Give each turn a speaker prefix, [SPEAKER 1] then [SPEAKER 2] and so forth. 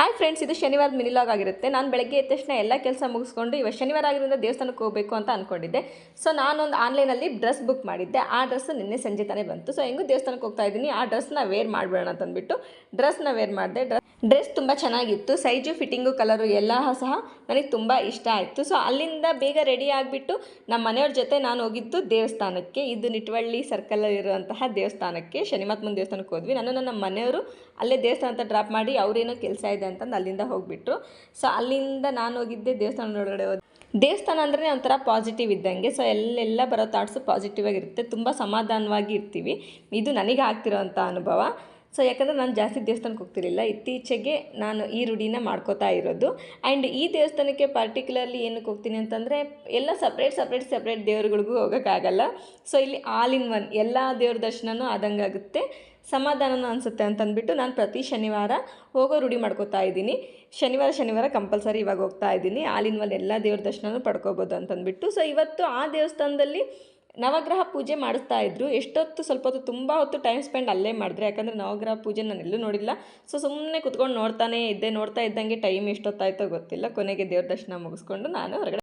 [SPEAKER 1] Hi friends, ಇದು ಶನಿವಾರದ ಮಿನಿಲಾಗ್ ಆಗಿರುತ್ತೆ. ನಾನು ಬೆಳಗ್ಗೆ ಎದ್ದ ತಕ್ಷಣ ಎಲ್ಲ ಕೆಲಸ ಮುಗಿಸ್ಕೊಂಡು ಇವತ್ತು ಶನಿವಾರ ಆಗಿರೋದ್ರಿಂದ ದೇವಸ್ಥಾನಕ್ಕೆ ಹೋಗಬೇಕು ಅಂತ ಅಂದ್ಕೊಂಡಿದ್ದೆ. ಸೊ ನಾನೊಂದು ಆನ್ಲೈನಲ್ಲಿ ಡ್ರೆಸ್ ಬುಕ್ ಮಾಡಿದ್ದೆ. ಆ ಡ್ರೆಸ್ ನಿನ್ನೆ ಸಂಜೆ ತಾನೇ ಬಂತು. ಸೊ ಹೆಂಗೂ ದೇವಸ್ಥಾನಕ್ಕೆ ಹೋಗ್ತಾ ಇದ್ದೀನಿ, ಆ ಡ್ರೆಸ್ನ ವೇರ್ ಮಾಡಿಬಿಡೋಣ ಅಂತಂದ್ಬಿಟ್ಟು ಡ್ರೆಸ್ನ ವೇರ್ ಮಾಡಿದೆ. ಡ್ರೆಸ್ ತುಂಬ ಚೆನ್ನಾಗಿತ್ತು. ಸೈಜು, ಫಿಟ್ಟಿಂಗು, ಕಲರು ಎಲ್ಲ ಸಹ ನನಗೆ ತುಂಬ ಇಷ್ಟ ಆಯಿತು. ಸೊ ಅಲ್ಲಿಂದ ಬೇಗ ರೆಡಿ ಆಗಿಬಿಟ್ಟು ನಮ್ಮ ಮನೆಯವ್ರ ಜೊತೆ ನಾನು ಹೋಗಿದ್ದು ದೇವಸ್ಥಾನಕ್ಕೆ. ಇದು ನಿಟ್ವಳ್ಳಿ ಸರ್ಕಲಲ್ಲಿರುವಂತಹ ದೇವಸ್ಥಾನಕ್ಕೆ, ಶನಿಮಹಾತ್ಮನ ದೇವಸ್ಥಾನಕ್ಕೆ ಹೋದ್ವಿ. ನನ್ನನ್ನು ನಮ್ಮ ಮನೆಯವರು ಅಲ್ಲೇ ದೇವಸ್ಥಾನ ಅಂತ ಡ್ರಾಪ್ ಮಾಡಿ ಅವರೇನೋ ಕೆಲಸ ಇದೆ ಅಂತಂದು ಅಲ್ಲಿಂದ ಹೋಗಿಬಿಟ್ರು. ಸೊ ಅಲ್ಲಿಂದ ನಾನು ಹೋಗಿದ್ದೆ ದೇವಸ್ಥಾನದ ಒಳಗಡೆ ದೇವಸ್ಥಾನ ಅಂದ್ರೆ ಒಂಥರ ಪಾಸಿಟಿವ್ ಇದ್ದಂಗೆ. ಸೊ ಎಲ್ಲೆಲ್ಲ ಬರೋ ಥಾಟ್ಸು ಪಾಸಿಟಿವ್ ಆಗಿರುತ್ತೆ. ತುಂಬ ಸಮಾಧಾನವಾಗಿ ಇರ್ತೀವಿ. ಇದು ನನಗೆ ಆಗ್ತಿರೋವಂಥ ಅನುಭವ. ಸೊ ಯಾಕಂದರೆ ನಾನು ಜಾಸ್ತಿ ದೇವಸ್ಥಾನಕ್ಕೆ ಹೋಗ್ತಿರಲಿಲ್ಲ. ಇತ್ತೀಚೆಗೆ ನಾನು ಈ ರೂಢಿನ ಮಾಡ್ಕೋತಾ ಇರೋದು. ಆ್ಯಂಡ್ ಈ ದೇವಸ್ಥಾನಕ್ಕೆ ಪರ್ಟಿಕ್ಯುಲರ್ಲಿ ಏನಕ್ಕೆ ಹೋಗ್ತೀನಿ ಅಂತಂದರೆ, ಎಲ್ಲ ಸಪ್ರೇಟ್ ದೇವ್ರುಗಳಿಗೂ ಹೋಗೋಕ್ಕಾಗಲ್ಲ. ಸೊ ಇಲ್ಲಿ ಆಲ್ ಇನ್ ಒನ್ ಎಲ್ಲ ದೇವ್ರ ದರ್ಶನವೂ ಆದಂಗೆ ಆಗುತ್ತೆ, ಸಮಾಧಾನನೂ ಅನಿಸುತ್ತೆ ಅಂತಂದ್ಬಿಟ್ಟು ನಾನು ಪ್ರತಿ ಶನಿವಾರ ಹೋಗೋ ರೂಢಿ ಮಾಡ್ಕೋತಾ ಇದ್ದೀನಿ. ಶನಿವಾರ ಕಂಪಲ್ಸರಿ ಇವಾಗ ಹೋಗ್ತಾ ಇದ್ದೀನಿ. ಆಲ್ ಇನ್ ಒನ್ ಎಲ್ಲ ದೇವ್ರ ದರ್ಶನವೂ ಪಡ್ಕೋಬೋದು ಅಂತಂದ್ಬಿಟ್ಟು. ಸೊ ಇವತ್ತು ಆ ದೇವಸ್ಥಾನದಲ್ಲಿ ನವಗ್ರಹ ಪೂಜೆ ಮಾಡಿಸ್ತಾ ಇದ್ರು. ಎಷ್ಟೊತ್ತು, ಸ್ವಲ್ಪ ಹೊತ್ತು, ತುಂಬ ಹೊತ್ತು ಟೈಮ್ ಸ್ಪೆಂಡ್ ಅಲ್ಲೇ ಮಾಡಿದ್ರೆ. ಯಾಕಂದರೆ ನವಗ್ರಹ ಪೂಜೆ ನಾನು ಎಲ್ಲೂ ನೋಡಿಲ್ಲ. ಸೊ ಸುಮ್ಮನೆ ಕುತ್ಕೊಂಡು ನೋಡ್ತಾ ಇದ್ದಂಗೆ ಟೈಮ್ ಎಷ್ಟೊತ್ತಾಯಿತೋ ಗೊತ್ತಿಲ್ಲ. ಕೊನೆಗೆ ದೇವ್ರ ದರ್ಶನ ಮುಗಿಸ್ಕೊಂಡು ನಾನು ಹೊರಗಡೆ